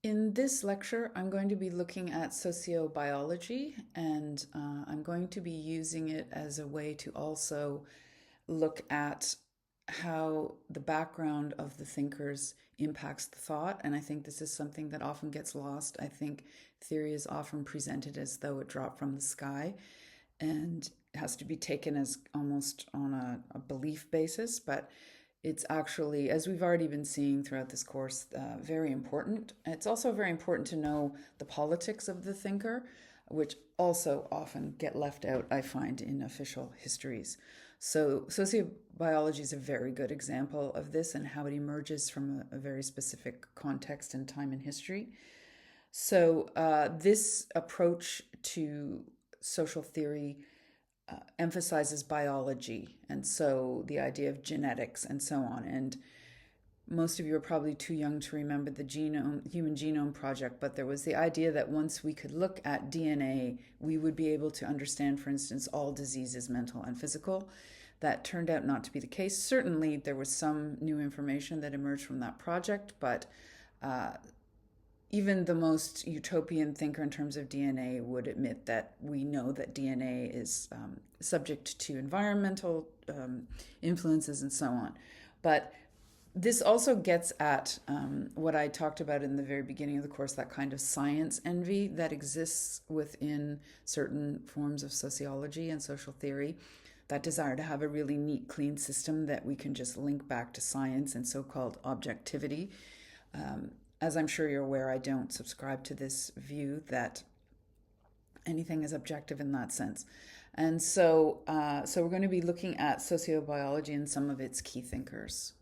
In this lecture, I'm going to be looking at sociobiology, and I'm going to be using it as a way to also look at how the background of the thinkers impacts the thought. And I think this is something that often gets lost. I think theory is often presented as though it dropped from the sky and has to be taken as almost on a belief basis, but it's actually, as we've already been seeing throughout this course, very important. It's also very important to know the politics of the thinker, which also often get left out, I find, in official histories. So sociobiology is a very good example of this and how it emerges from a very specific context and time in history. So this approach to social theory emphasizes biology, and so the idea of genetics and so on. And most of you are probably too young to remember the Human Genome Project, but there was the idea that once we could look at DNA, we would be able to understand, for instance, all diseases, mental and physical. That turned out not to be the case. Certainly, there was some new information that emerged from that project, but even the most utopian thinker in terms of DNA would admit that we know that DNA is subject to environmental influences and so on. But this also gets at what I talked about in the very beginning of the course, that kind of science envy that exists within certain forms of sociology and social theory, that desire to have a really neat, clean system that we can just link back to science and so-called objectivity. As I'm sure you're aware, I don't subscribe to this view that anything is objective in that sense. And so we're going to be looking at sociobiology and some of its key thinkers.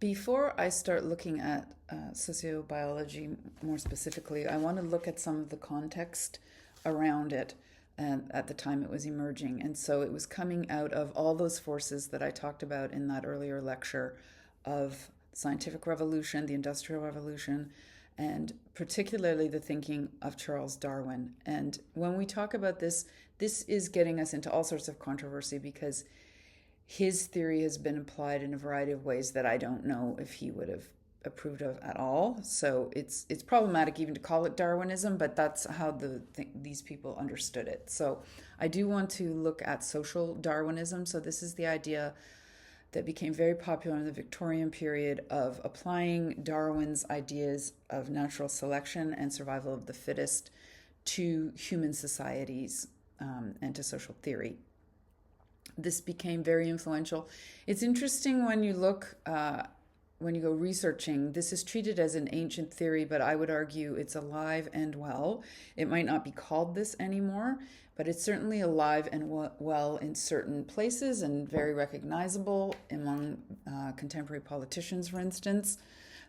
Before I start looking at sociobiology more specifically, I want to look at some of the context around it at the time it was emerging. And so it was coming out of all those forces that I talked about in that earlier lecture of scientific revolution, the Industrial Revolution, and particularly the thinking of Charles Darwin. And when we talk about this, this is getting us into all sorts of controversy because his theory has been applied in a variety of ways that I don't know if he would have approved of at all. So it's problematic even to call it Darwinism, but that's how these people understood it. So I do want to look at social Darwinism. So this is the idea that became very popular in the Victorian period of applying Darwin's ideas of natural selection and survival of the fittest to human societies and to social theory. This became very influential. It's interesting when you look, when you go researching, this is treated as an ancient theory, but I would argue it's alive and well. It might not be called this anymore, but it's certainly alive and well in certain places and very recognizable among contemporary politicians, for instance.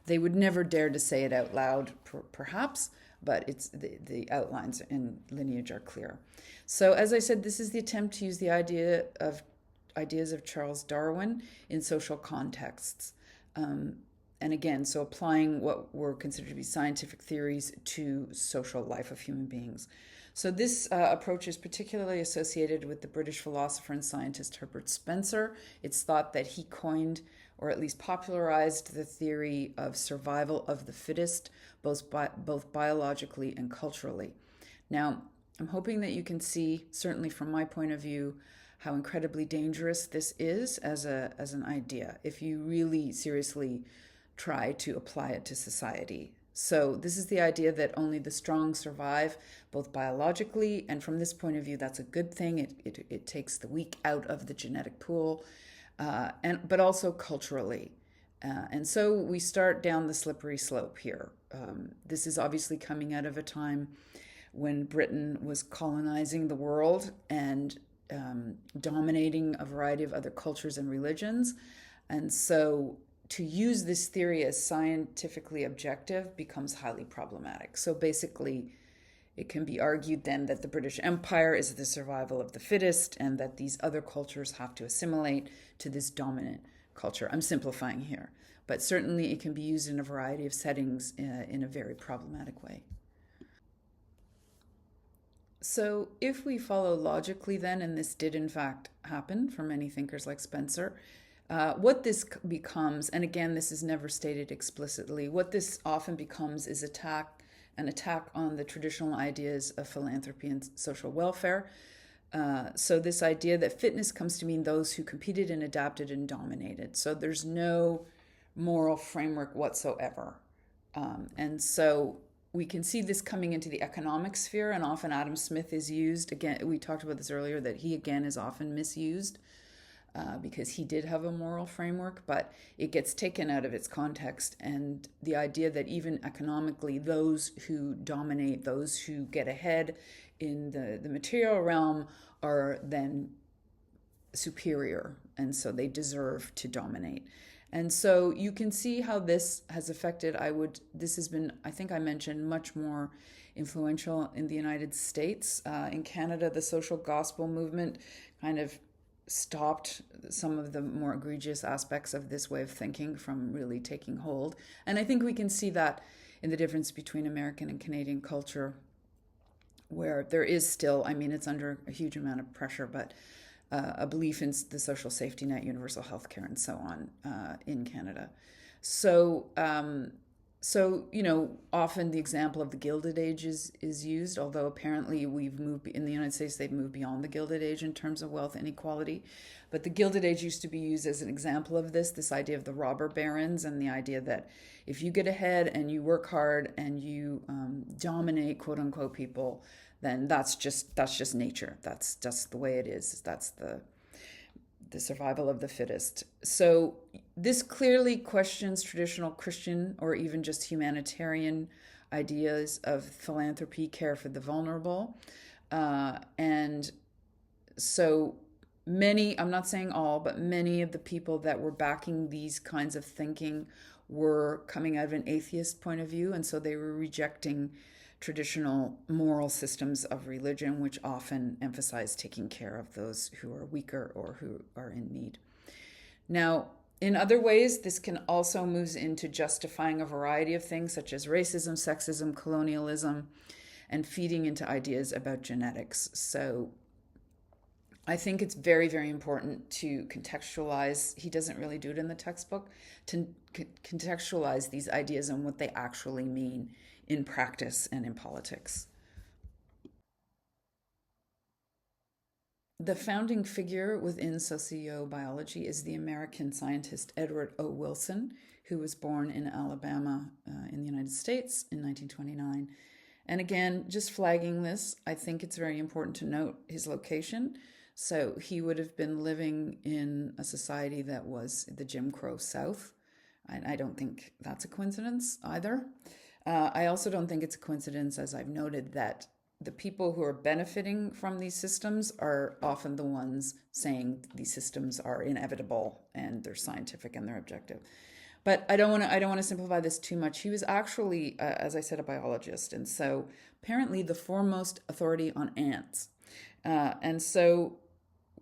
They would never dare to say it out loud, perhaps, but it's the outlines and lineage are clear. So as I said, this is the attempt to use the ideas of Charles Darwin in social contexts. And again, so applying what were considered to be scientific theories to social life of human beings. So this approach is particularly associated with the British philosopher and scientist Herbert Spencer. It's thought that he coined, or at least popularized, the theory of survival of the fittest, both biologically and culturally. Now, I'm hoping that you can see, certainly from my point of view, how incredibly dangerous this is as an idea if you really seriously try to apply it to society. So this is the idea that only the strong survive, both biologically, and from this point of view, that's a good thing. It takes the weak out of the genetic pool, but also culturally. And so we start down the slippery slope here. This is obviously coming out of a time when Britain was colonizing the world and dominating a variety of other cultures and religions. And so to use this theory as scientifically objective becomes highly problematic. So basically, it can be argued then that the British Empire is the survival of the fittest and that these other cultures have to assimilate to this dominant culture. I'm simplifying here, but certainly it can be used in a variety of settings in a very problematic way. So if we follow logically then, and this did in fact happen for many thinkers like Spencer, What this becomes, and again, this is never stated explicitly, what this often becomes is an attack on the traditional ideas of philanthropy and social welfare. So this idea that fitness comes to mean those who competed and adapted and dominated. So there's no moral framework whatsoever. And so we can see this coming into the economic sphere, and often Adam Smith is used. Again, we talked about this earlier, that he again is often misused because he did have a moral framework, but it gets taken out of its context. And the idea that even economically, those who dominate, those who get ahead in the material realm are then superior, and so they deserve to dominate. And so you can see how this has affected, this has been, I think I mentioned, much more influential in the United States. In Canada, the social gospel movement kind of stopped some of the more egregious aspects of this way of thinking from really taking hold. And I think we can see that in the difference between American and Canadian culture, where there is still, I mean, it's under a huge amount of pressure, but a belief in the social safety net, universal health care, and so on in Canada. So, often the example of the Gilded Age is used, although apparently we've moved, in the United States, they've moved beyond the Gilded Age in terms of wealth inequality. But the Gilded Age used to be used as an example of this idea of the robber barons, and the idea that if you get ahead and you work hard and you dominate, quote unquote, people, then that's just nature. That's just the way it is. That's the survival of the fittest. So this clearly questions traditional Christian or even just humanitarian ideas of philanthropy, care for the vulnerable. And so many, I'm not saying all, but many of the people that were backing these kinds of thinking were coming out of an atheist point of view, and so they were rejecting traditional moral systems of religion, which often emphasize taking care of those who are weaker or who are in need. Now, in other ways, this can also move into justifying a variety of things such as racism, sexism, colonialism, and feeding into ideas about genetics. So I think it's very, very important to contextualize. He doesn't really do it in the textbook, to contextualize these ideas and what they actually mean in practice and in politics. The founding figure within sociobiology is the American scientist Edward O. Wilson, who was born in Alabama in the United States in 1929. And again, just flagging this, I think it's very important to note his location. So he would have been living in a society that was the Jim Crow South. I don't think that's a coincidence either. I also don't think it's a coincidence, as I've noted, that the people who are benefiting from these systems are often the ones saying these systems are inevitable and they're scientific and they're objective. But I don't want to simplify this too much. He was actually, as I said, a biologist, and so apparently the foremost authority on ants. And so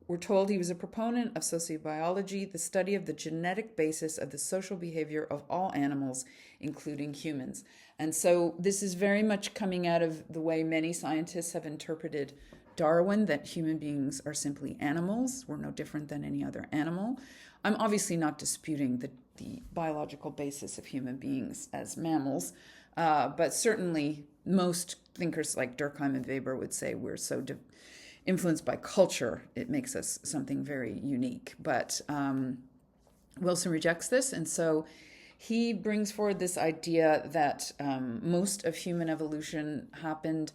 we're told he was a proponent of sociobiology, the study of the genetic basis of the social behavior of all animals, including humans. And so this is very much coming out of the way many scientists have interpreted Darwin, that human beings are simply animals. We're no different than any other animal. I'm obviously not disputing the biological basis of human beings as mammals, but certainly most thinkers like Durkheim and Weber would say we're so influenced by culture, it makes us something very unique. But Wilson rejects this, and so he brings forward this idea that most of human evolution happened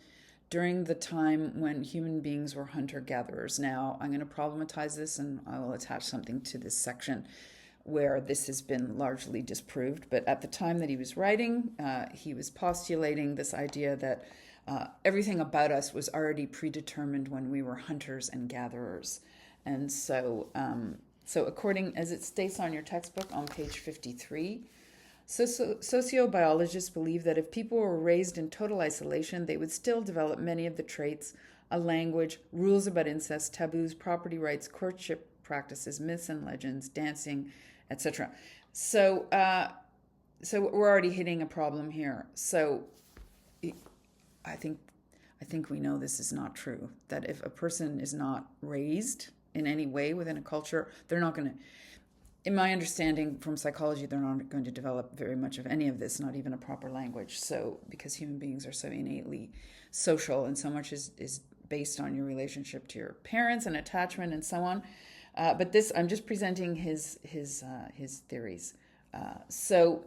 during the time when human beings were hunter-gatherers. Now, I'm going to problematize this, and I will attach something to this section where this has been largely disproved. But at the time that he was writing, he was postulating this idea that everything about us was already predetermined when we were hunters and gatherers. And so according, as it states on your textbook on page 53, sociobiologists believe that if people were raised in total isolation, they would still develop many of the traits, a language, rules about incest, taboos, property rights, courtship practices, myths and legends, dancing, etc. So we're already hitting a problem here. So I think we know this is not true, that if a person is not raised in any way within a culture, they're not going to, in my understanding from psychology, they're not going to develop very much of any of this, not even a proper language. So, because human beings are so innately social and so much is based on your relationship to your parents and attachment and so on. But this, I'm just presenting his theories. So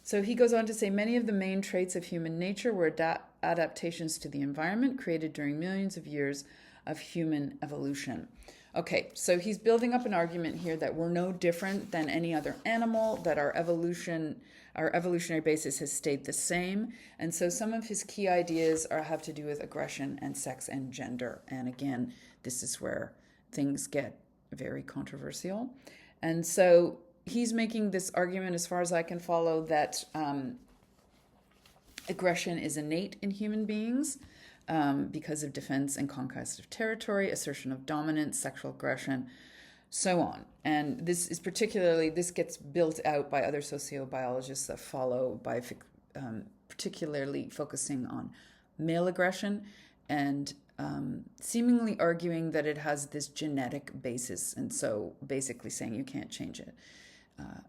so he goes on to say many of the main traits of human nature were adaptations to the environment created during millions of years of human evolution. Okay, so he's building up an argument here that we're no different than any other animal, that our evolutionary basis has stayed the same. And so some of his key ideas have to do with aggression and sex and gender. And again, this is where things get very controversial. And so he's making this argument, as far as I can follow, that aggression is innate in human beings. Because of defense and conquest of territory, assertion of dominance, sexual aggression, so on. And this gets built out by other sociobiologists that follow by particularly focusing on male aggression and seemingly arguing that it has this genetic basis, and so basically saying you can't change it.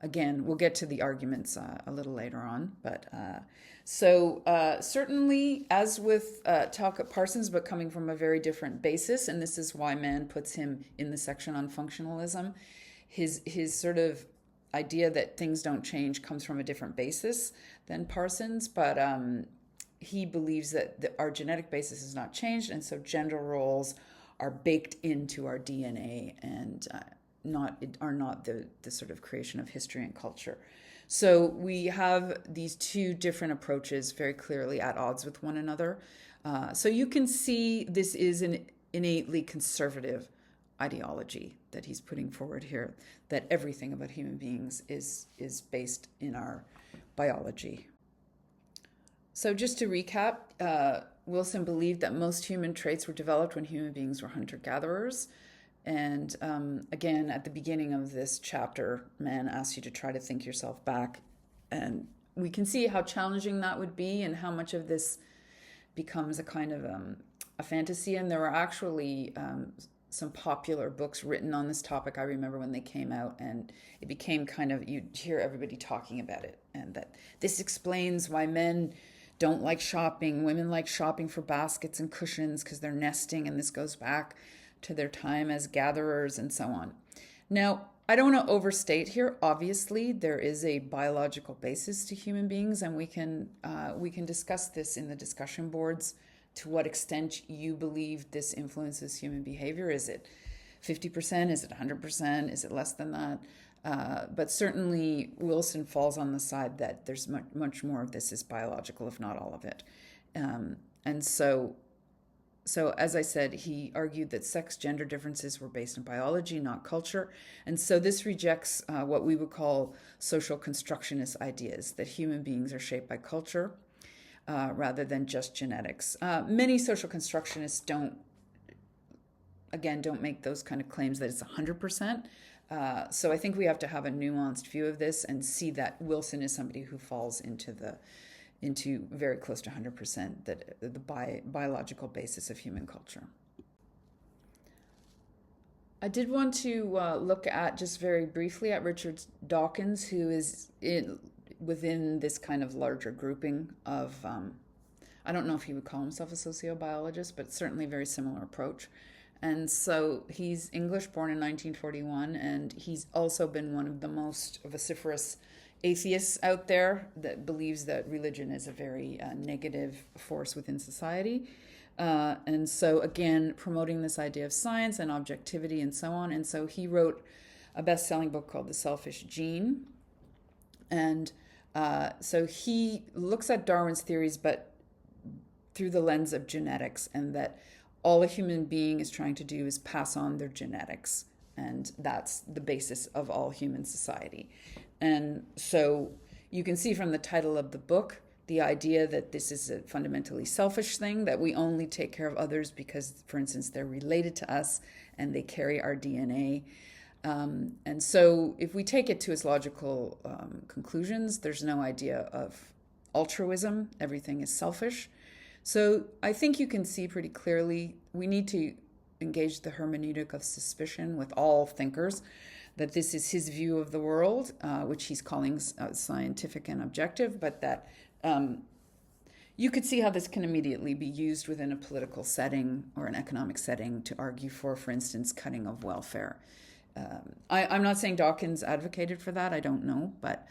Again, we'll get to the arguments a little later on, but certainly, as with Talcott Parsons, but coming from a very different basis, and this is why Mann puts him in the section on functionalism. His sort of idea that things don't change comes from a different basis than Parsons, but he believes that our genetic basis has not changed, and so gender roles are baked into our DNA and are not the sort of creation of history and culture. So we have these two different approaches very clearly at odds with one another. So you can see this is an innately conservative ideology that he's putting forward here, that everything about human beings is based in our biology. So just to recap, Wilson believed that most human traits were developed when human beings were hunter-gatherers. And again, at the beginning of this chapter, Mann asks you to try to think yourself back. And we can see how challenging that would be and how much of this becomes a kind of a fantasy. And there were actually some popular books written on this topic. I remember when they came out, and it became kind of, you'd hear everybody talking about it. And that this explains why men don't like shopping. Women like shopping for baskets and cushions because they're nesting, and this goes back to their time as gatherers and so on. Now, I don't want to overstate here. Obviously, there is a biological basis to human beings, and we can discuss this in the discussion boards. To what extent you believe this influences human behavior? Is it 50%? Is it 100%? Is it less than that? But certainly, Wilson falls on the side that there's much more of this is biological, if not all of it. And so, as I said, he argued that sex-gender differences were based in biology, not culture. And so this rejects what we would call social constructionist ideas, that human beings are shaped by culture rather than just genetics. Many social constructionists don't make those kind of claims that it's 100%. So I think we have to have a nuanced view of this and see that Wilson is somebody who falls into very close to 100% that the biological basis of human culture. I did want to look at, just very briefly, at Richard Dawkins, who is within this kind of larger grouping of, I don't know if he would call himself a sociobiologist, but certainly a very similar approach. And so he's English, born in 1941, and he's also been one of the most vociferous atheists out there that believes that religion is a very negative force within society. And so, again, promoting this idea of science and objectivity and so on. And so he wrote a best-selling book called The Selfish Gene. And so he looks at Darwin's theories, but through the lens of genetics, and that all a human being is trying to do is pass on their genetics. And that's the basis of all human society. And so you can see from the title of the book the idea that this is a fundamentally selfish thing, that we only take care of others because, for instance, they're related to us and they carry our DNA. And so if we take it to its logical conclusions, there's no idea of altruism. Everything is selfish. So I think you can see pretty clearly we need to engage the hermeneutic of suspicion with all thinkers, that this is his view of the world, which he's calling scientific and objective, but that you could see how this can immediately be used within a political setting or an economic setting to argue for instance, cutting of welfare. I'm not saying Dawkins advocated for that, I don't know, but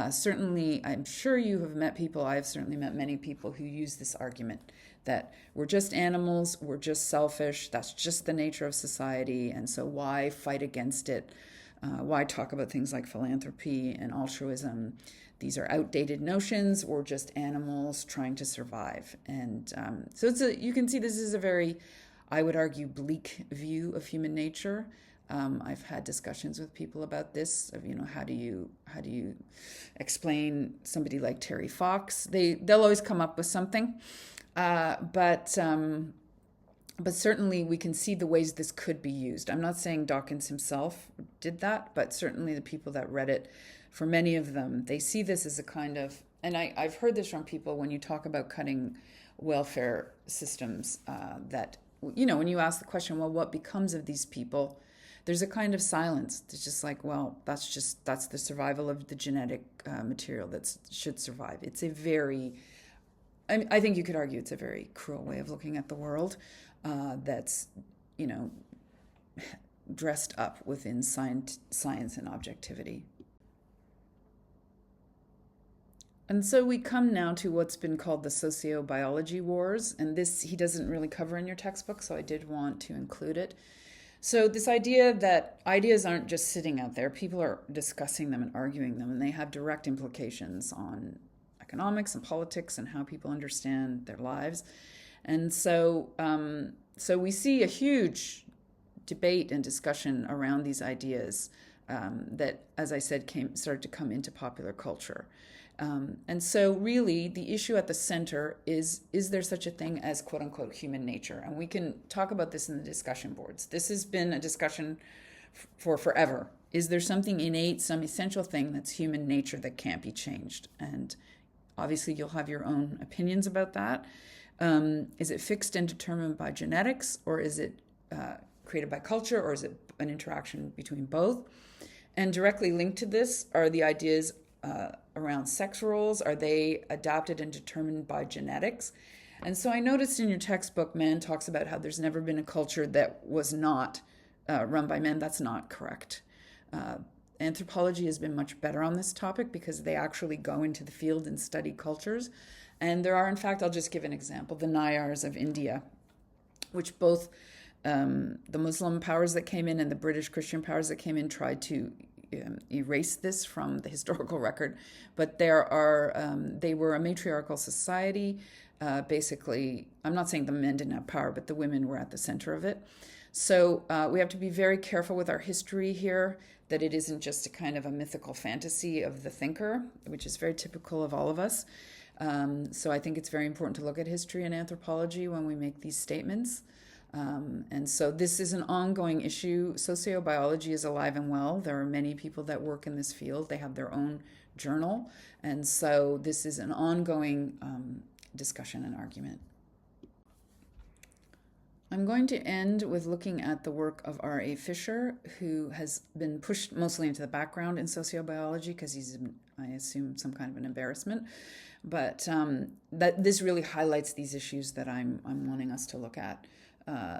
certainly I'm sure you have met people, I've certainly met many people who use this argument that we're just animals, we're just selfish, that's just the nature of society, and so why fight against it? Why talk about things like philanthropy and altruism? These are outdated notions. We're just animals trying to survive. And so you can see this is a very, I would argue, bleak view of human nature. I've had discussions with people about this. Of, how do you explain somebody like Terry Fox? They'll always come up with something, but certainly we can see the ways this could be used. I'm not saying Dawkins himself did that, but certainly the people that read it, for many of them, they see this as a kind of, and I've heard this from people when you talk about cutting welfare systems, that, when you ask the question, well, what becomes of these people? There's a kind of silence. It's just like, well, that's the survival of the genetic material that should survive. It's a very, I think you could argue it's a very cruel way of looking at the world, that's, dressed up within science and objectivity. And so we come now to what's been called the sociobiology wars, and this he doesn't really cover in your textbook, so I did want to include it. So this idea that ideas aren't just sitting out there, people are discussing them and arguing them, and they have direct implications on economics and politics and how people understand their lives. And so we see a huge debate and discussion around these ideas that, as I said, started to come into popular culture. And so really the issue at the center is there such a thing as quote unquote human nature? And we can talk about this in the discussion boards. This has been a discussion for forever. Is there something innate, some essential thing that's human nature that can't be changed? And obviously you'll have your own opinions about that. Is it fixed and determined by genetics, or is it created by culture, or is it an interaction between both? And directly linked to this are the ideas around sex roles. Are they adapted and determined by genetics? And so I noticed in your textbook, Mann talks about how there's never been a culture that was not run by men. That's not correct. Anthropology has been much better on this topic because they actually go into the field and study cultures. And there are, in fact, I'll just give an example, the Nayars of India, which both the Muslim powers that came in and the British Christian powers that came in tried to erase this from the historical record, but they were a matriarchal society. Basically, I'm not saying the men didn't have power, but the women were at the center of it. So we have to be very careful with our history here, that it isn't just a kind of a mythical fantasy of the thinker, which is very typical of all of us. So I think it's very important to look at history and anthropology when we make these statements. And so this is an ongoing issue. Sociobiology is alive and well. There are many people that work in this field. They have their own journal. And so this is an ongoing discussion and argument. I'm going to end with looking at the work of R.A. Fisher, who has been pushed mostly into the background in sociobiology because he's, I assume, some kind of an embarrassment. But that this really highlights these issues that I'm wanting us to look at.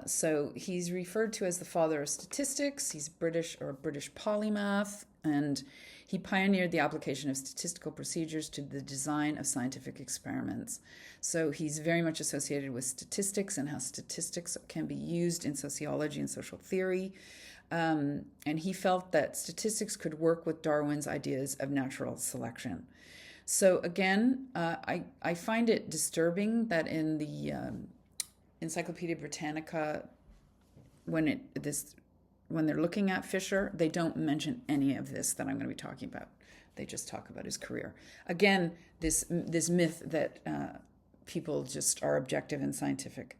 So he's referred to as the father of statistics. He's British or a British polymath, and he pioneered the application of statistical procedures to the design of scientific experiments. So he's very much associated with statistics and how statistics can be used in sociology and social theory. And he felt that statistics could work with Darwin's ideas of natural selection. So again, I find it disturbing that in the Encyclopedia Britannica, when they're looking at Fisher, they don't mention any of this that I'm going to be talking about. They just talk about his career. Again, this myth that people just are objective and scientific.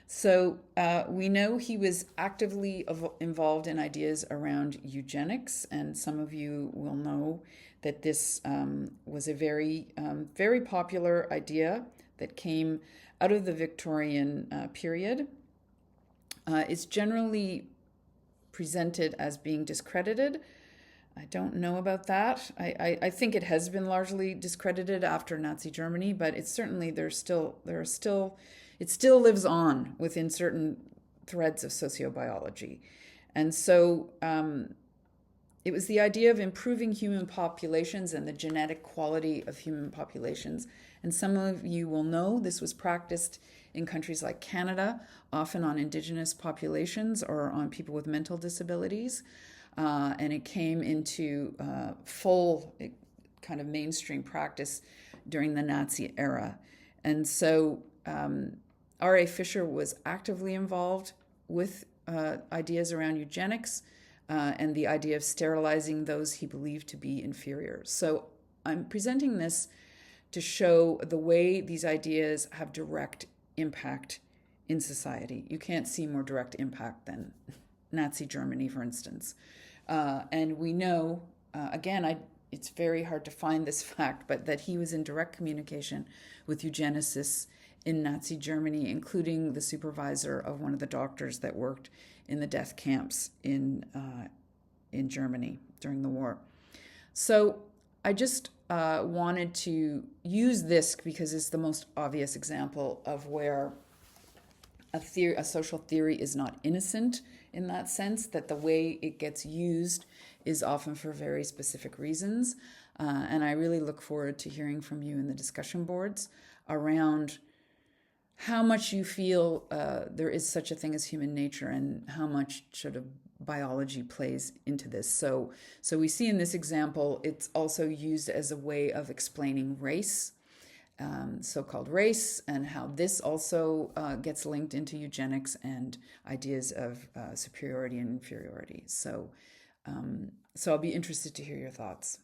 So we know he was actively involved in ideas around eugenics, and some of you will know that this was a very, very popular idea that came out of the Victorian period. It's generally presented as being discredited, I don't know about that. I think it has been largely discredited after Nazi Germany, but it's certainly it still lives on within certain threads of sociobiology. And so it was the idea of improving human populations and the genetic quality of human populations. And some of you will know this was practiced in countries like Canada, often on Indigenous populations or on people with mental disabilities. And it came into full kind of mainstream practice during the Nazi era. And so R.A. Fisher was actively involved with ideas around eugenics and the idea of sterilizing those he believed to be inferior. So I'm presenting this to show the way these ideas have direct impact in society. You can't see more direct impact than Nazi Germany, for instance. And we know, it's very hard to find this fact, but that he was in direct communication with eugenicists in Nazi Germany, including the supervisor of one of the doctors that worked in the death camps in Germany during the war. So I just wanted to use this because it's the most obvious example of where a social theory is not innocent in that sense, that the way it gets used is often for very specific reasons. And I really look forward to hearing from you in the discussion boards around how much you feel there is such a thing as human nature and how much sort of biology plays into this. So we see in this example, it's also used as a way of explaining race, so-called race, and how this also gets linked into eugenics and ideas of superiority and inferiority. So I'll be interested to hear your thoughts.